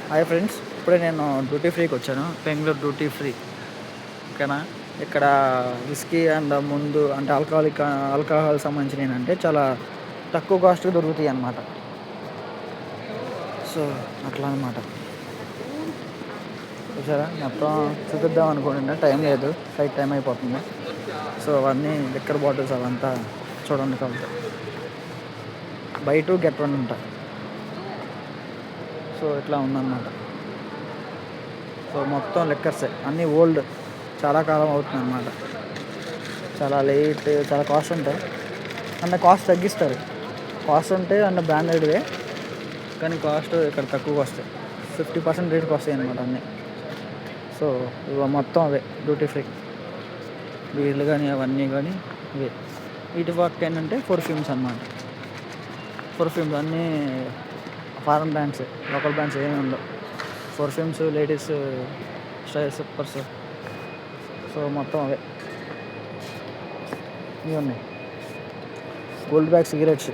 Hi friends, ఇప్పుడే నేను duty ఫ్రీకి వచ్చాను. Bengaluru duty free. ఓకేనా. ఇక్కడ విస్కీ అండ్ ముందు అంటే ఆల్కహాల్ సంబంధించినవి ఏంటంటే చాలా తక్కువ కాస్ట్కి దొరుకుతాయి అన్నమాట. సో అట్లా అనమాట. చూసారా, మొత్తం చూపిద్దాం అనుకుంటున్నా, టైం లేదు, ఫ్లైట్ టైం అయిపోతుంది. సో అవన్నీ లిక్కర్ బాటిల్స్ అవంతా చూడండి కలిసి బై టూ గెట్ వన్ ఉంటాయి. సో ఇట్లా ఉందన్నమాట. సో మొత్తం లిక్కర్సే, అన్నీ ఓల్డ్, చాలా కాలం అవుతుంది అన్నమాట. చాలా లేట్, చాలా కాస్ట్ ఉంటాయి. అండ్ కాస్ట్ తగ్గిస్తారు. కాస్ట్ ఉంటే అండ్ బ్రాండెడ్వే, కానీ కాస్ట్ ఇక్కడ తక్కువగా వస్తాయి. 50% రేట్కి వస్తాయి అన్నమాట అన్నీ. సో ఇవి మొత్తం అవే డ్యూటీ ఫ్రీ. వీళ్ళు కానీ అవన్నీ కానీ ఇవే. వీటి వర్క్ ఏంటంటే పర్ఫ్యూమ్స్ అన్నమాట. పర్ఫ్యూమ్స్ అన్నీ ఫారెన్ బ్రాండ్స్, లోకల్ బ్రాండ్స్ ఏమీ ఉండవు. Perfumes, ladies style supers. So మొత్తం అవే ఇవి ఉన్నాయి. Gold bag cigarettes,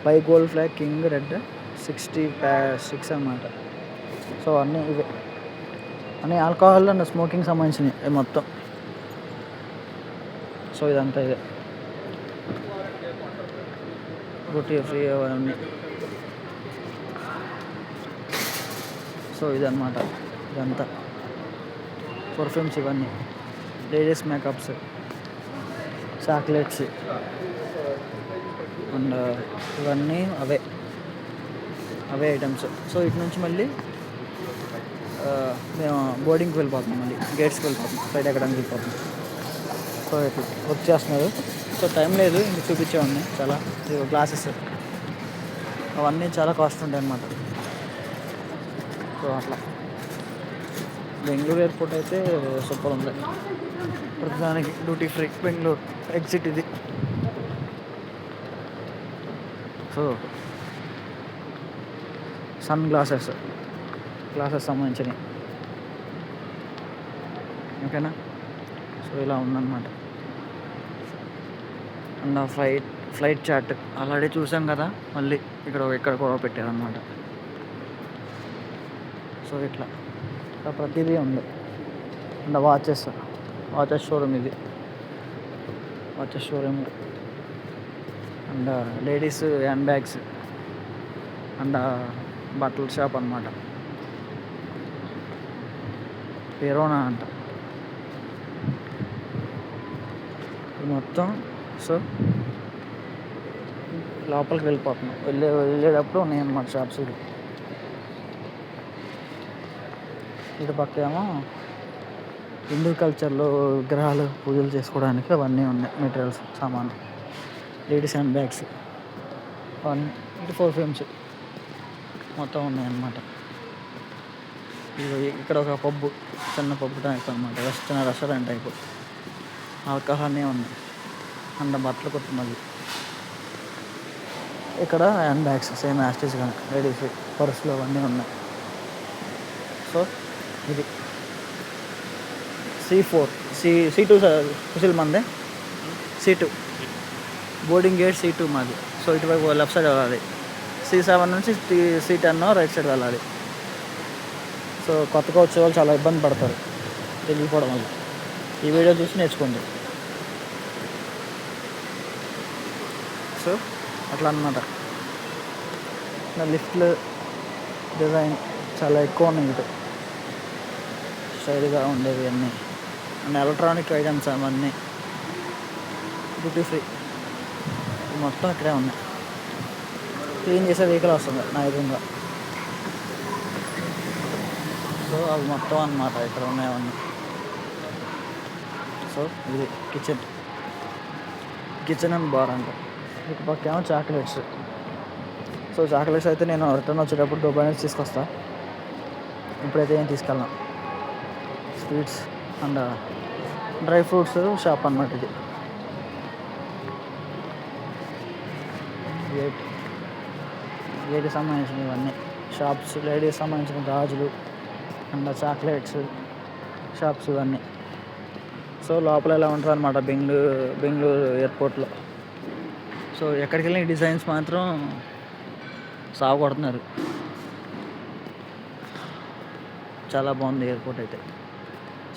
buy gold flag king red 66 అన్నమాట. సో అన్నీ ఇవే, అన్నీ ఆల్కహాల్ అండ్ స్మోకింగ్ సంబంధించినవి మొత్తం. సో ఇదంతా ఇదే డ్యూటీ ఫ్రీ అవన్నీ. సో ఇదన్నమాట, ఇదంతా పర్ఫ్యూమ్స్ ఇవన్నీ, లేడీస్ మేకప్స్, చాక్లెట్స్ అండ్ ఇవన్నీ అవే ఐటమ్స్. సో ఇటు నుంచి మళ్ళీ మేము బోర్డింగ్కి వెళ్ళిపోతాం, మళ్ళీ గేట్స్కి వెళ్ళిపోతాం, ఫ్లైట్ ఎక్కడానికి వెళ్ళిపోతాం. సో ఇట్లా వర్క్ చేస్తున్నారు. సో టైం లేదు, ఇంక చూపించేవాడిని చాలా. గ్లాసెస్ అవన్నీ చాలా కాస్ట్ ఉంటాయి అన్నమాట. సో అట్లా బెంగళూరు ఎయిర్పోర్ట్ అయితే సూపర్ ఉంది. ప్రతిదానికి డ్యూటీ ఫ్రీ బెంగళూరు ఎగ్జిట్ ఇది. సో సన్ గ్లాసెస్ సంబంధించినవి. ఓకేనా. సో ఇలా ఉందన్నమాట. అండ్ ఫ్లైట్ చార్ట్ ఆల్రెడీ చూసాం కదా, మళ్ళీ ఇక్కడ కూడా పెట్టారన్నమాట. సో ఇట్లా ప్రతిదీ ఉంది. అండ్ వాచెస్ షోరూమ్ ఇది, watches showroom. And ladies hand bags and బట్టల షాప్ అన్నమాట. పెరోనా అంట ఇది మొత్తం. సో లోపలికి వెళ్ళిపోతున్నాం, వెళ్ళేటప్పుడు ఉన్నాయన్నమాట షాప్స్. ఇటు పక్క ఏమో హిందూ కల్చర్లో విగ్రహాలు పూజలు చేసుకోవడానికి అవన్నీ ఉన్నాయి, మెటీరియల్స్, సామాను, లేడీస్ హ్యాండ్ బ్యాగ్స్ అవన్నీ. ఇటు పర్ఫ్యూమ్స్ మొత్తం ఉన్నాయన్నమాట. ఇక్కడ ఒక పబ్బు, చిన్న పబ్బు టైప్ అనమాట, చిన్న రెస్టారెంట్ టైపు. ఆల్కహాల్నే ఉన్నాయి. అండ్ బట్టలు కొట్టు మళ్ళీ. ఇక్కడ హ్యాండ్ బ్యాగ్స్ సేమ్ యాస్టేజ్ కానీ లేడీస్ పర్సులు అవన్నీ ఉన్నాయి. సో ఇది C4 C2 కుశల్ మందే, C2 బోర్డింగ్ గేట్ C2 మాది. సో ఇటువైపు లెఫ్ట్ సైడ్ వెళ్ళాలి. C7 నుంచి C10 రైట్ సైడ్ వెళ్ళాలి. సో కొత్తగా వచ్చే వాళ్ళు చాలా ఇబ్బంది పడతారు వెళ్ళిపోవడం వల్ల. ఈ వీడియో చూసి నేర్చుకోండి. సో అట్లా అన్నమాట. లిఫ్ట్లు డిజైన్ చాలా ఎక్కువ ఉన్నాయి ఇటు, స్టైల్గా ఉండేవి అన్నీ. అండ్ ఎలక్ట్రానిక్ ఐటమ్స్ అవన్నీ డ్యూటీ ఫ్రీ మొత్తం ఇక్కడే ఉన్నాయి. క్లీన్ చేసే వెహికల్ వస్తుంది నా ఎదురుగా. సో అవి మొత్తం అన్నమాట ఇక్కడ ఉన్నాయన్నీ. సో ఇది కిచెన్ అండ్ బార్ అంట. ఇటు పక్క ఏమో చాక్లెట్స్. సో చాక్లెట్స్ అయితే నేను రిటర్న్ వచ్చేటప్పుడు దుబాయ్ నుంచి తీసుకొస్తా, ఇప్పుడైతే ఏం తీసుకెళ్ళాం. Sweets and dry fruits shop అన్నమాట ఇది. గేట్కి సంబంధించినవి ఇవన్నీ షాప్స్, లేడీస్ సంబంధించిన గాజులు అండ్ చాక్లెట్స్ షాప్స్ ఇవన్నీ. సో లోపల ఎలా ఉంటుంది అనమాట బెంగళూరు ఎయిర్పోర్ట్లో. సో ఎక్కడికి వెళ్ళిన డిజైన్స్ మాత్రం సాగు కొడుతున్నారు. చాలా బాగుంది ఎయిర్పోర్ట్ అయితే,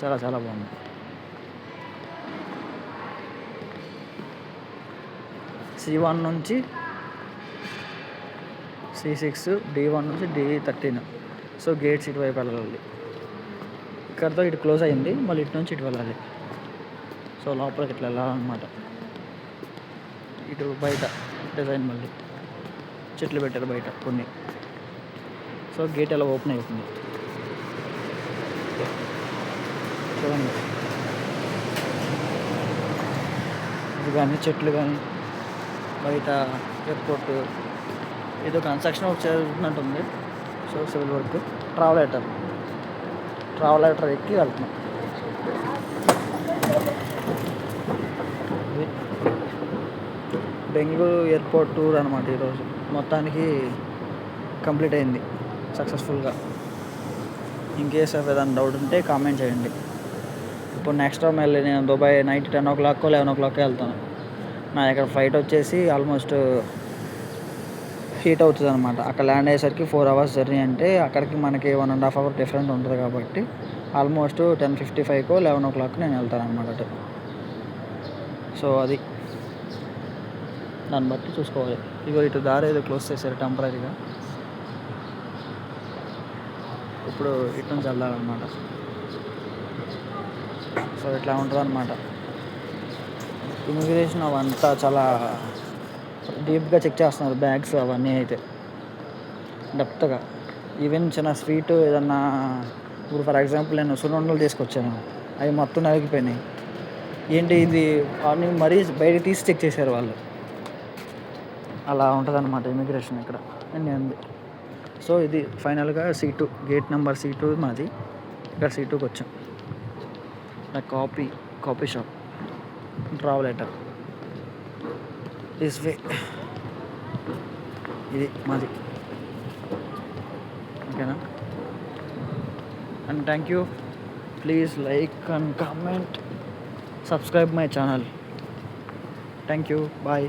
చాలా చాలా బాగుంది. C1 నుంచి C6, D1 నుంచి D13. సో గేట్స్ ఇటువైపు వెళ్ళాలి. ఇక్కడతో ఇటు క్లోజ్ అయింది, మళ్ళీ ఇటు నుంచి ఇటు వెళ్ళాలి. సో లోపలికి ఇట్లా వెళ్ళాలన్నమాట. ఇటు బయట డిజైన్ మళ్ళీ చెట్లు పెట్టారు బయట కొన్ని. సో గేట్ ఎలా ఓపెన్ అవుతుంది చూడండి. ఇది కానీ చెట్లు కానీ బయట ఎయిర్పోర్ట్ ఏదో కన్స్ట్రక్షన్ వర్క్ జరుగుతున్నట్టుంది. So civil work. ట్రావెలేటర్ ఎక్కి వెళ్తున్నాం. ఇది బెంగళూరు ఎయిర్పోర్ట్ టూర్ అనమాట. ఈరోజు మొత్తానికి కంప్లీట్ అయింది సక్సెస్ఫుల్గా. ఇన్ కేస్ ఏదైనా డౌట్ ఉంటే కామెంట్ చేయండి. ఇప్పుడు నెక్స్ట్ టైం వెళ్ళి నేను దుబాయ్ నైట్ 10 o'clock 11 o'clock వెళ్తాను. నా ఇక్కడ ఫ్లైట్ వచ్చేసి ఆల్మోస్ట్ హీట్ అవుతుంది అనమాట. అక్కడ ల్యాండ్ అయ్యేసరికి 4 hours జర్నీ, అంటే అక్కడికి మనకి 1.5 hour డిఫరెంట్ ఉంటుంది కాబట్టి ఆల్మోస్ట్ 10:55 11 o'clock నేను వెళ్తాను అనమాట అటు. సో అది దాన్ని బట్టి చూసుకోవాలి. ఇగో ఇటు దారి ఏదో క్లోజ్ చేశారు టెంపరీగా. ఇప్పుడు ఇటు నుంచి వెళ్ళాలన్నమాట. సో ఇట్లా ఉంటుంది అనమాట. ఇమిగ్రేషన్ అవంతా చాలా డీప్గా చెక్ చేస్తున్నారు, బ్యాగ్స్ అవన్నీ అయితే డెప్త్గా. ఈవెన్ చిన్న స్వీట్ ఏదన్నా, ఇప్పుడు ఫర్ ఎగ్జాంపుల్ నేను సున్నుండలు తీసుకొచ్చాను, అవి మొత్తం నలిగిపోయినాయి. ఏంటి ఇది అని మరీ బయట తీసి చెక్ చేశారు వాళ్ళు. అలా ఉంటుంది అనమాట ఇమిగ్రేషన్ ఇక్కడ అన్నీ ఉంది. సో ఇది ఫైనల్గా C2 గేట్ నెంబర్ C2 మాది. ఇక్కడ C2కి వచ్చాం. Coffee shop, travelator this way. ఇది మాది. ఓకేనా? And thank you. Please like and comment, subscribe my channel. Thank you. Bye.